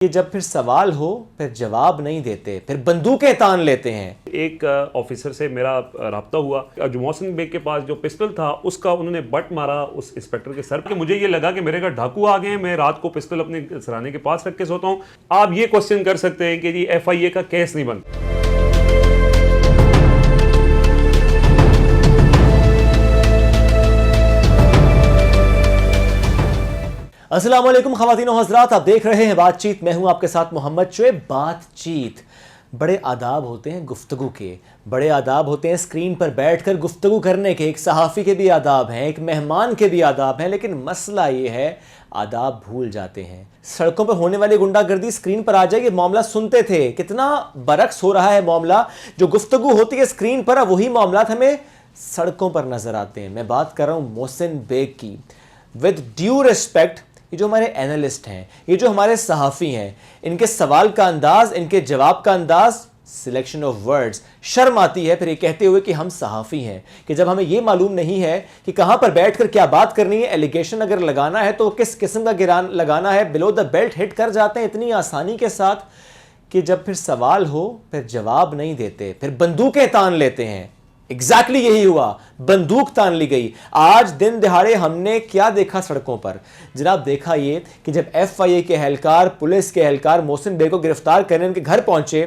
कि जब फिर सवाल हो फिर जवाब नहीं देते, फिर बंदूकें तान लेते हैं। एक ऑफिसर से मेरा राब्ता हुआ, जो मोहसिन बेग के पास जो पिस्टल था उसका उन्होंने बट मारा उस इंस्पेक्टर के सर पे। मुझे ये लगा कि मेरे घर डाकू आ गए हैं, मैं रात को पिस्टल अपने सराहने के पास रख के सोता हूँ। आप ये क्वेश्चन कर सकते हैं कि जी FIA का केस नहीं बनता। अस्सलाम वालेकुम ख़वातीन और हज़रात, आप देख रहे हैं बातचीत। मैं हूं आपके साथ मोहम्मद शुएब। बातचीत, बड़े आदाब होते हैं गुफ्तगू के, बड़े आदाब होते हैं स्क्रीन पर बैठकर गुफ्तगू करने के। एक सहाफ़ी के भी आदाब हैं, एक मेहमान के भी आदाब हैं, लेकिन मसला ये है आदाब भूल जाते हैं। सड़कों पर होने वाली गुंडागर्दी स्क्रीन पर आ जाएगी। मामला सुनते थे, कितना बरक्स हो रहा है मामला। जो गुफ्तगू होती है स्क्रीन पर, वही मामला हमें सड़कों पर नज़र आते हैं। मैं बात कर रहा हूँ मोहसिन बेग की। विद ड्यू रिस्पेक्ट, ये जो हमारे एनालिस्ट हैं, ये जो हमारे सहाफ़ी हैं, इनके सवाल का अंदाज़, इनके जवाब का अंदाज़, सिलेक्शन ऑफ वर्ड्स, शर्म आती है फिर ये कहते हुए कि हम सहाफ़ी हैं, कि जब हमें ये मालूम नहीं है कि कहाँ पर बैठकर क्या बात करनी है। एलिगेशन अगर लगाना है तो किस किस्म का गिरान लगाना है, बिलो द बेल्ट हिट कर जाते हैं इतनी आसानी के साथ कि जब फिर सवाल हो फिर जवाब नहीं देते, फिर बंदूकें तान लेते हैं। एग्जैक्टली यही हुआ, बंदूक तान ली गई। आज दिन दिहाड़े हमने क्या देखा सड़कों पर जनाब? देखा ये कि जब FIA के एहलकार, पुलिस के एहलकार मोहसिन बेग को गिरफ्तार करने उनके घर पहुंचे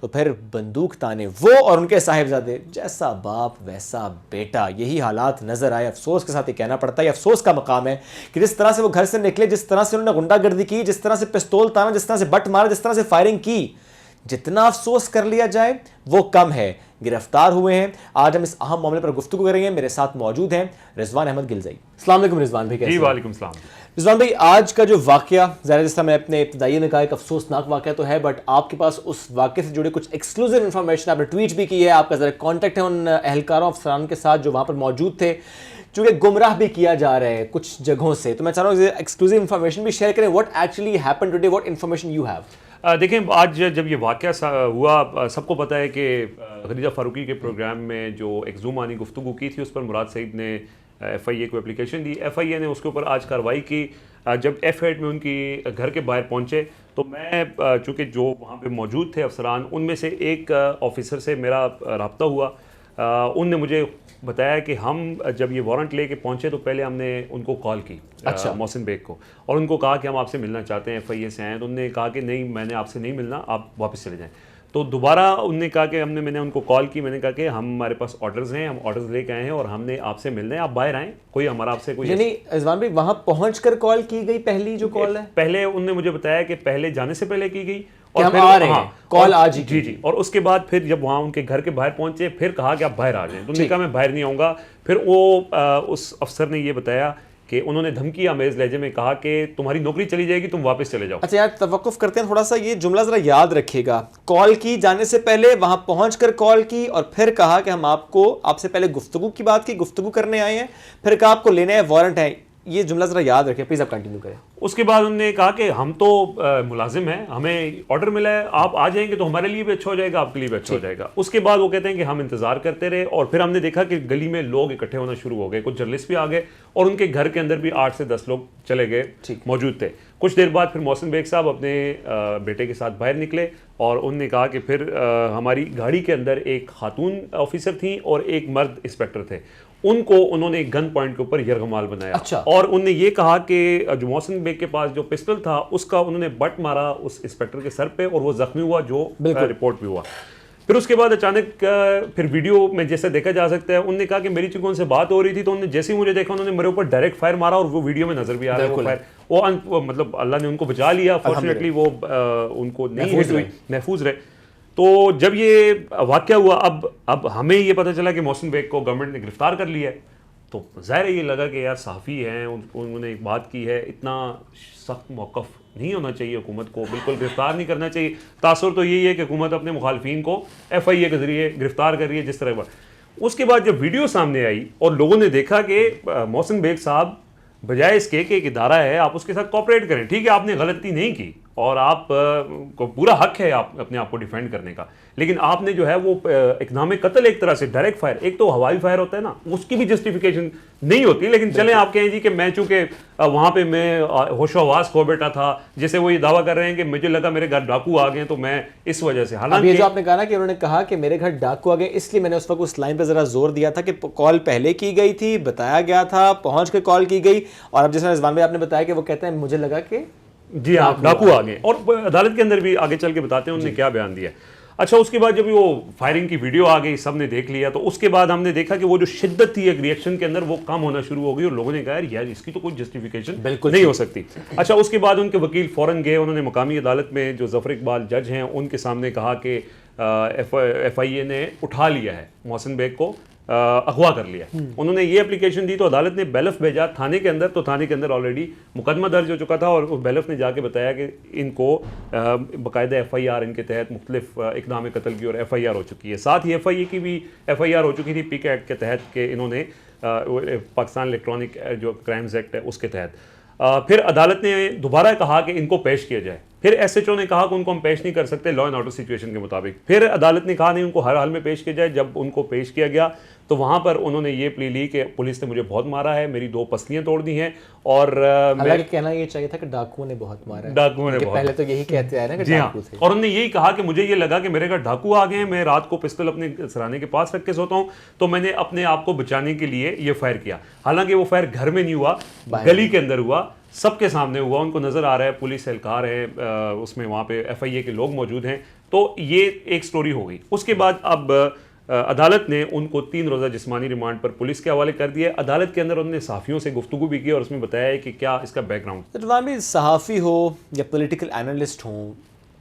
तो फिर बंदूक ताने वो और उनके साहिबजादे। जैसा बाप वैसा बेटा, यही हालात नजर आए। अफसोस के साथ ये कहना पड़ता है, अफसोस का मकाम है कि जिस तरह से वो घर से निकले, जिस तरह से उन्होंने गुंडागर्दी की, जिस तरह से पिस्तौल ताना, जिस तरह से बट मारा, जिस तरह से फायरिंग की, जितना अफसोस कर लिया जाए वो कम है। गिरफ्तार हुए हैं। आज हम इस अहम मामले पर गुफ्तगू करेंगे। मेरे साथ मौजूद हैं रिजवान अहमद गिलज़ई। अस्सलाम वालेकुम रिजवान भाई, कैसे हैं? वालेकुम सलाम। रिजवान भाई, आज का जो वाकया, ज़ाहिर जिस तरह मैंने अपने इब्तदाई में कहा, एक अफसोसनाक वाकया तो है, बट आपके पास उस वाकये से जुड़े कुछ एक्सक्लूसिव इन्फॉर्मेशन, आपने ट्वीट भी की है, आपका ज़रा कॉन्टैक्ट है उन एहलकारों अफसरान के साथ जो वहाँ पर मौजूद थे, चूँकि गुमराह भी किया जा रहा है कुछ जगहों से। तो मैं चाह रहा हूँ एक्सक्लूसिव इन्फॉर्मेशन भी शेयर करें। What actually happened today, what information you have? देखें, आज जब ये वाक़या हुआ, सबको पता है कि खदीजा फारूकी के प्रोग्राम में जो एक ज़ूमानी गुफ्तगू की थी, उस पर मुराद सईद ने FIA को एप्लीकेशन दी। FIA ने उसके ऊपर आज कार्रवाई की। जब F8 में उनकी घर के बाहर पहुंचे तो मैं, चूँकि जो वहाँ पे मौजूद थे अफसरान, उनमें से एक ऑफिसर से मेरा राब्ता हुआ। उनने मुझे बताया कि हम जब ये वारंट लेके पहुंचे तो पहले हमने उनको कॉल की, अच्छा, मोहसिन बेग को, और उनको कहा कि हम आपसे मिलना चाहते हैं, FIA से आए हैं। तो उन्होंने कहा कि नहीं, मैंने आपसे नहीं मिलना, आप वापस चले जाएं। तो दोबारा उन्होंने कहा कि मैंने उनको कॉल की, मैंने कहा कि हमारे पास ऑर्डर्स हैं, हम ऑर्डर्स लेके आए हैं और हमने आपसे मिलना है, आप बाहर आएँ, कोई हमारा आपसे कोई। यानी रिजवान भाई, वहाँ पहुँच कर कॉल की गई पहली जो कॉल है? पहले उन्होंने मुझे बताया कि पहले जाने से पहले की गई और फिर कॉल आज ही जी, और उसके बाद फिर जब वहाँ उनके घर के बाहर पहुंचे फिर कहा कि आप बाहर आ जाएं। तो उन्होंने कहा मैं बाहर नहीं आऊँगा। फिर वो उस अफसर ने ये बताया कि उन्होंने धमकी आमेज लहजे में कहा कि तुम्हारी नौकरी चली जाएगी, तुम वापस चले जाओ। अच्छा यार, तवक्कुफ करते हैं थोड़ा सा, ये जुमला जरा याद रखिएगा। कॉल की जाने से पहले, वहां पहुंचकर कॉल की और फिर कहा कि हम आपसे पहले गुफ्तगू की बात की, गुफ्तगू करने आए हैं, फिर कहा आपको लेने हैं, वारंट है। ये जुमला जरा याद रखिए प्लीज, आप कंटिन्यू करें। उसके बाद उन्होंने कहा कि हम तो मुलाजिम हैं, हमें ऑर्डर मिला है, आप आ जाएंगे तो हमारे लिए भी अच्छा हो जाएगा, आपके लिए भी अच्छा हो जाएगा। उसके बाद वो कहते हैं कि हम इंतजार करते रहे और फिर हमने देखा कि गली में लोग इकट्ठे होना शुरू हो गए, कुछ जर्नलिस्ट भी आ गए और उनके घर के अंदर भी 8 से 10 लोग चले गए, मौजूद थे। कुछ देर बाद फिर मोहसिन बेग साहब अपने बेटे के साथ बाहर निकले और उन्होंने कहा कि फिर हमारी गाड़ी के अंदर एक खातून ऑफिसर थी और एक मर्द इंस्पेक्टर थे, उनको उन्होंने गन पॉइंट के ऊपर यरगमाल बनाया। अच्छा। और उन्होंने ये कहा कि जो मोहसिन बेग के पास जो पिस्टल था उसका उन्होंने बट मारा उस इंस्पेक्टर के सर पे और वो जख्मी हुआ, जो रिपोर्ट भी हुआ। फिर उसके बाद अचानक फिर वीडियो में जैसे देखा जा सकता है, उन्होंने कहा कि मेरी चूंकि उनसे बात हो रही थी तो उन्होंने जैसे ही मुझे देखा उन्होंने मेरे ऊपर डायरेक्ट फायर मारा और वो वीडियो में नजर भी आ रहा है वो फायर। वो मतलब अल्लाह ने उनको बचा लिया, फॉर्चुनेटली वो उनको नहीं महफूज रहे। तो जब ये वाकया हुआ, अब हमें ये पता चला कि मोहसिन बेग को गवर्नमेंट ने गिरफ्तार कर लिया है, तो ज़ाहिर ये लगा कि यार सहाफ़ी हैं, उन्होंने एक बात की है, इतना सख्त मौक़िफ़ नहीं होना चाहिए हुकूमत को, बिल्कुल गिरफ्तार नहीं करना चाहिए। तासुर तो यही है कि हुकूमत अपने मुखालफिन को FIA के ज़रिए गिरफ्तार कर रही है जिस तरह का। उसके बाद जब वीडियो सामने आई और लोगों ने देखा कि मोहसिन बेग साहब, बजाय इसके कि एक इदारा है, आप उसके साथ कोऑपरेट करें, ठीक है आपने गलती नहीं की, और आप को पूरा हक है आप अपने आप को डिफेंड करने का, लेकिन आपने जो है वो इक़दाम कत्ल एक तरह से डायरेक्ट फायर, एक तो हवाई फायर होता है ना, उसकी भी जस्टिफिकेशन नहीं होती। लेकिन चलें आप कहें जी कि मैं चूंकि वहां पे मैं होशो हवास खो बैठा था, जैसे वो ये दावा कर रहे हैं कि मुझे लगा मेरे घर डाकू आ गए तो मैं इस वजह से, हालांकि ये जो आपने कहा ना कि उन्होंने कहा कि मेरे घर डाकू आ गए, इसलिए मैंने उस वक्त उस लाइन पे जरा जोर दिया था कि कॉल पहले की गई थी, बताया गया था, पहुंच के कॉल की गई, और अब जैसे रिजवान भाई आपने बताया कि वो कहते हैं मुझे लगा कि जी हाँ डाकू आ गए, और अदालत के अंदर भी आगे चल के बताते हैं उन्होंने क्या बयान दिया। अच्छा, उसके बाद जब वो फायरिंग की वीडियो आ गई, सबने देख लिया, तो उसके बाद हमने देखा कि वो जो शिद्दत थी एक रिएक्शन के अंदर वो कम होना शुरू हो गई, और लोगों ने कहा यार इसकी तो कोई जस्टिफिकेशन बिल्कुल नहीं हो सकती। अच्छा, उसके बाद उनके वकील फौरन गए, उन्होंने मकामी अदालत में जो जफर इकबाल जज हैं उनके सामने कहा कि FIA ने उठा लिया है मोहसिन बेग को, अगवा कर लिया। उन्होंने ये एप्लीकेशन दी तो अदालत ने बेलफ भेजा थाने के अंदर, तो थाने के अंदर ऑलरेडी मुकदमा दर्ज हो चुका था, और उस बेलफ ने जाके बताया कि इनको बाकायदा FIR इनके तहत मुख्तलिफ इक़दाम कत्ल की और FIR हो चुकी है। साथ ही FIA की भी FIR हो चुकी थी पिक एक्ट के तहत कि इन्होंने पाकिस्तान इलेक्ट्रॉनिक जो क्राइम्स एक्ट है उसके तहत। फिर अदालत ने दोबारा कहा कि इनको पेश किया जाए, फिर SHO ने कहा कि उनको हम पेश नहीं कर सकते लॉ एंड ऑर्डर सिचुएशन के मुताबिक, फिर अदालत ने कहा नहीं उनको हर हाल में पेश किया जाए। जब उनको पेश किया गया तो वहाँ पर उन्होंने ये प्ली ली कि पुलिस ने मुझे बहुत मारा है, मेरी 2 पसलियाँ तोड़ दी हैं, और हालांकि कहना ये चाहिए था कि डाकुओं ने बहुत मारा है, डाकुओं ने पहले तो यही कहते आए ना कि डाकू थे, और उन्होंने यही कहा कि मुझे ये लगा कि मेरे घर डाकू आ गए हैं, मैं रात को पिस्टल अपने सराहने के पास रख के सोता हूँ, तो मैंने अपने आप को बचाने के लिए ये फायर किया। हालांकि वो फायर घर में नहीं हुआ, गली के अंदर हुआ, सबके सामने हुआ, उनको नजर आ रहा है, पुलिस एहलकार है उसमें, वहाँ पे FIA के लोग मौजूद हैं, तो ये एक स्टोरी हो गई। उसके बाद अब अदालत ने उनको 3 रोज़ा जिस्मानी रिमांड पर पुलिस के हवाले कर दिया। अदालत के अंदर उन्होंने सहाफ़ियों से गुफ्तगू भी की और उसमें बताया है कि क्या इसका बैकग्राउंड। रिजवान भाई, सहाफ़ी हो या पॉलिटिकल एनालिस्ट हो,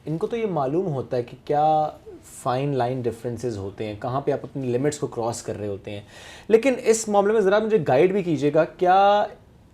इनको तो ये मालूम होता है कि क्या फाइन लाइन डिफरेंसेस होते हैं, कहाँ पे आप अपनी लिमिट्स को क्रॉस कर रहे होते हैं, लेकिन इस मामले में ज़रा मुझे गाइड भी कीजिएगा, क्या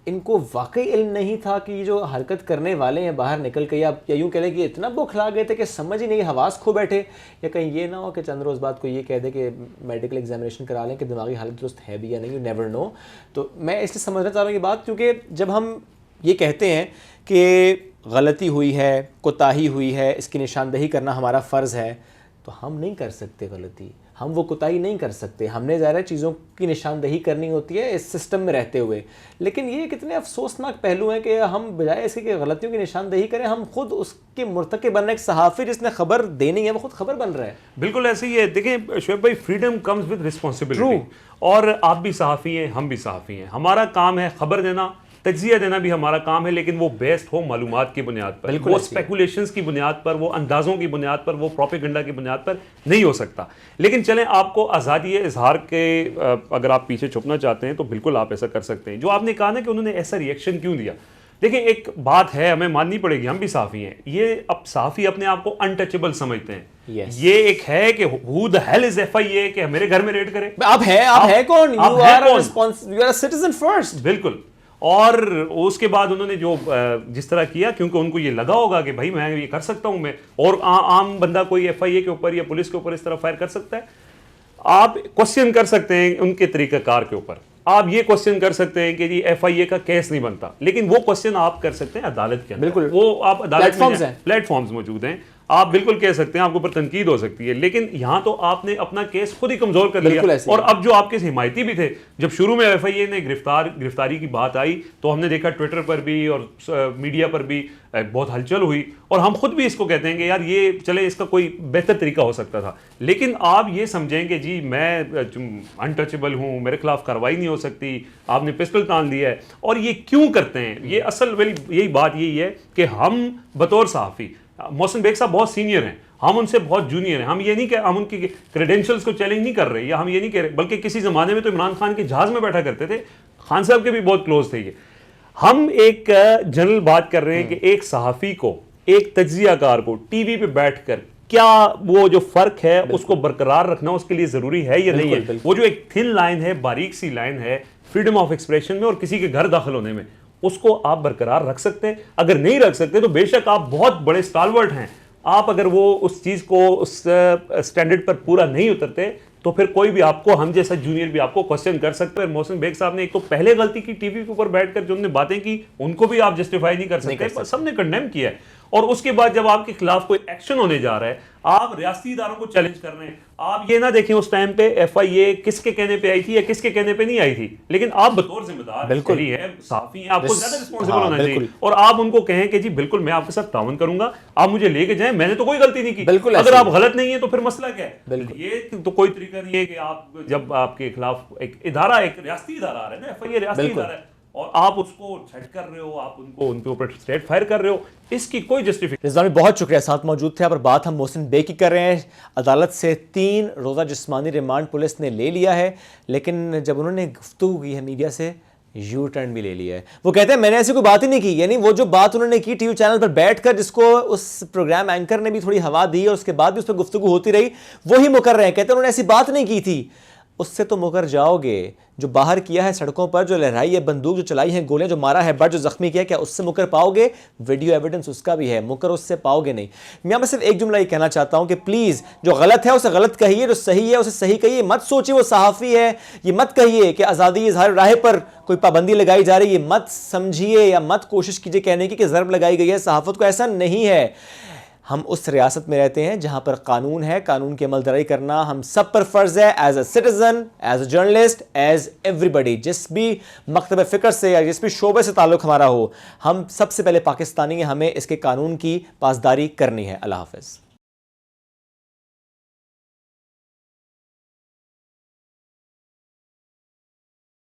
इनको वाकई इल्म नहीं था कि ये जो हरकत करने वाले हैं बाहर निकल के, या यूँ कह लें कि इतना बौखला गए थे कि समझ ही नहीं, हवास खो बैठे, या कहीं ये ना हो कि चंद रोज़ बाद कोई ये कह दे कि मेडिकल एग्जामिनेशन करा लें कि दिमागी हालत दुरुस्त है भी या नहीं, यू नेवर नो। तो मैं इसलिए समझना चाह रहा हूँ ये बात, क्योंकि जब हम ये कहते हैं कि गलती हुई है, कोताही हुई है, इसकी निशानदही करना हमारा फ़र्ज़ है, तो हम नहीं कर सकते गलती, हम वो कोताही नहीं कर सकते, हमने ज़ाहिर चीज़ों की निशानदही करनी होती है इस सिस्टम में रहते हुए। लेकिन ये कितने अफसोसनाक पहलू हैं कि हम बजाय इसके कि गलतियों की निशानदही करें, हम खुद उसके मुर्तकिब बनना, एक सहाफ़ी जिसने खबर देनी है वो खुद खबर बन रहा है। बिल्कुल ऐसे ही है। देखें शोएब भाई, फ्रीडम कम्स विद रिस्पॉन्सिबिलिटी, और आप भी सहाफ़ी हैं, हम भी सहाफ़ी हैं, हमारा काम है खबर देना, तज्जिया देना भी हमारा काम है, लेकिन वो बेस्ड हो मालूमात की बुनियाद पर, वो स्पेकुलेशंस की बुनियाद पर, वो अंदाज़ों की बुनियाद पर, वो प्रोपेगेंडा की बुनियाद पर नहीं हो सकता। लेकिन चलें, आपको आज़ादी इजहार के अगर आप पीछे छुपना चाहते हैं तो बिल्कुल आप ऐसा कर सकते हैं। जो आपने कहा ना कि उन्होंने ऐसा रिएक्शन क्यों दिया, देखिए एक बात है हमें माननी पड़ेगी, हम भी सहाफ़ी हैं, ये अब सहाफ़ी अपने आप को अनटचेबल समझते हैं। ये एक है कि who the hell is FIA कि मेरे घर में रेड करे, आप है कौन? You are a citizen first. बिल्कुल। और उसके बाद उन्होंने जो जिस तरह किया, क्योंकि उनको ये लगा होगा कि भाई मैं ये कर सकता हूं, मैं, और आम बंदा कोई FIA के ऊपर या पुलिस के ऊपर इस तरह फायर कर सकता है। आप क्वेश्चन कर सकते हैं उनके तरीक़ाकार के ऊपर, आप ये क्वेश्चन कर सकते हैं कि जी FIA का केस नहीं बनता, लेकिन वो क्वेश्चन आप कर सकते हैं अदालत के अंदर। बिल्कुल, वो आप अदालत में प्लेटफॉर्म्स मौजूद हैं, आप बिल्कुल कह सकते हैं, आपके ऊपर तनकीद हो सकती है, लेकिन यहां तो आपने अपना केस खुद ही कमजोर कर लिया। और अब जो आपके हिमायती भी थे, जब शुरू में FIA ने गिरफ्तारी की बात आई तो हमने देखा ट्विटर पर भी और मीडिया पर भी बहुत हलचल हुई, और हम खुद भी इसको कहते हैं कि यार ये चले, इसका कोई बेहतर तरीका हो सकता था। लेकिन आप ये समझें कि जी मैं अनटचेबल हूँ, मेरे खिलाफ कार्रवाई नहीं हो सकती, आपने पिस्टल तान दिया है, और ये क्यों करते हैं? ये असल वाली यही बात यही है कि हम बतौर सहाफ़ी, मोहसिन बेग साहब बहुत सीनियर हैं, हम उनसे बहुत जूनियर हैं, हम ये नहीं कह, हम उनकी क्रेडेंशियल्स को चैलेंज नहीं कर रहे, या हम ये नहीं कह रहे, बल्कि किसी ज़माने में तो इमरान खान के जहाज़ में बैठा करते थे, खान साहब के भी बहुत क्लोज थे ये। हम एक जनरल बात कर रहे हैं कि एक सहाफ़ी को, एक तज्जियाकार को टीवी पे बैठकर क्या वो जो फ़र्क है उसको बरकरार रखना उसके लिए ज़रूरी है या नहीं है? वो जो एक थिन लाइन है, बारीक सी लाइन है फ्रीडम ऑफ एक्सप्रेशन में और किसी के घर दाखिल होने में, उसको आप बरकरार रख सकते हैं। अगर नहीं रख सकते तो बेशक आप बहुत बड़े स्टालवर्ट हैं, आप अगर वो उस चीज़ को उस स्टैंडर्ड पर पूरा नहीं उतरते तो फिर कोई भी आपको, हम जैसा जूनियर भी आपको क्वेश्चन कर सकते हैं। मोहसिन बेग साहब ने एक तो पहले गलती की, टीवी के ऊपर बैठकर जो उन्होंने बातें की उनको भी आप जस्टिफाई नहीं कर सकते, सबने कंडेम किया है। और उसके बाद जब आपके खिलाफ कोई एक्शन होने जा रहा है, आप रियासती इदारों को चैलेंज कर रहे हैं। आप ये ना देखें उस टाइम पे FIA किसके कहने पे आई थी या किसके कहने पे नहीं आई थी, लेकिन आप बतौर जिम्मेदार बिल्कुल है, सहाफी हैं, आपको ज्यादा रिस्पॉन्सिबल हाँ, होना चाहिए बिल्कुल। और आप उनको कहें कि जी बिल्कुल मैं आपके साथ तावन करूंगा, आप मुझे लेके जाएं, मैंने तो कोई गलती नहीं की। बिल्कुल अगर ऐसे आप गलत नहीं है तो फिर मसला क्या है? बिल्कुल। ये तो कोई तरीका नहीं है कि आप जब आपके खिलाफ एक इदारा, एक रियासती इदारा आ रहा है ना, FIA रियासती बिल्कुल। इदारा है, और आप उसको थ्रेट कर रहे हो, आप उनके ऊपर स्ट्रेट फायर कर रहे हो, इसकी कोई जस्टिफिकेशन। रिजवान भाई बहुत शुक्रिया साथ मौजूद थे। पर बात हम मोहसिन बे की कर रहे हैं। अदालत से 3 रोज़ा जिस्मानी रिमांड पुलिस ने ले लिया है, लेकिन जब उन्होंने गुफ्तगू की है मीडिया से, यू टर्न भी ले लिया है। वो कहते हैं मैंने ऐसी कोई बात ही नहीं की, यानी वो जो बात उन्होंने की टीवी चैनल पर बैठकर, जिसको उस प्रोग्राम एंकर ने भी थोड़ी हवा दी और उसके बाद भी उस पर गुफ्तगू होती रही, वही मुकर रहे हैं। कहते हैं उन्होंने ऐसी बात नहीं की थी। उससे तो मुकर जाओगे। जो बाहर किया है सड़कों पर, जो लहराई है बंदूक, जो चलाई है गोलियां, जो मारा है बट, जो जख्मी किया, क्या उससे मुकर पाओगे? वीडियो एविडेंस उसका भी है, मुकर उससे पाओगे नहीं। मैं बस सिर्फ एक जुमला ये कहना चाहता हूं कि प्लीज़ जो गलत है उसे गलत कहिए, जो सही है उसे सही कहिए। मत सोचिए वो सहाफ़ी है, ये मत कहिए कि आज़ादी इज़हार राय पर कोई पाबंदी लगाई जा रही है, मत समझिए या मत कोशिश कीजिए कहने की कि ज़रब लगाई गई है सहाफ़त को। ऐसा नहीं है। हम उस रियासत में रहते हैं जहां पर कानून है, कानून की अमलदराई करना हम सब पर फ़र्ज़ है, as a citizen, as a journalist, as everybody. जिस भी मकतब फ़िक्र से या जिस भी शोबे से ताल्लुक़ हमारा हो, हम सबसे पहले पाकिस्तानी हैं, हमें इसके कानून की पासदारी करनी है। अल्लाह हाफ़िज़।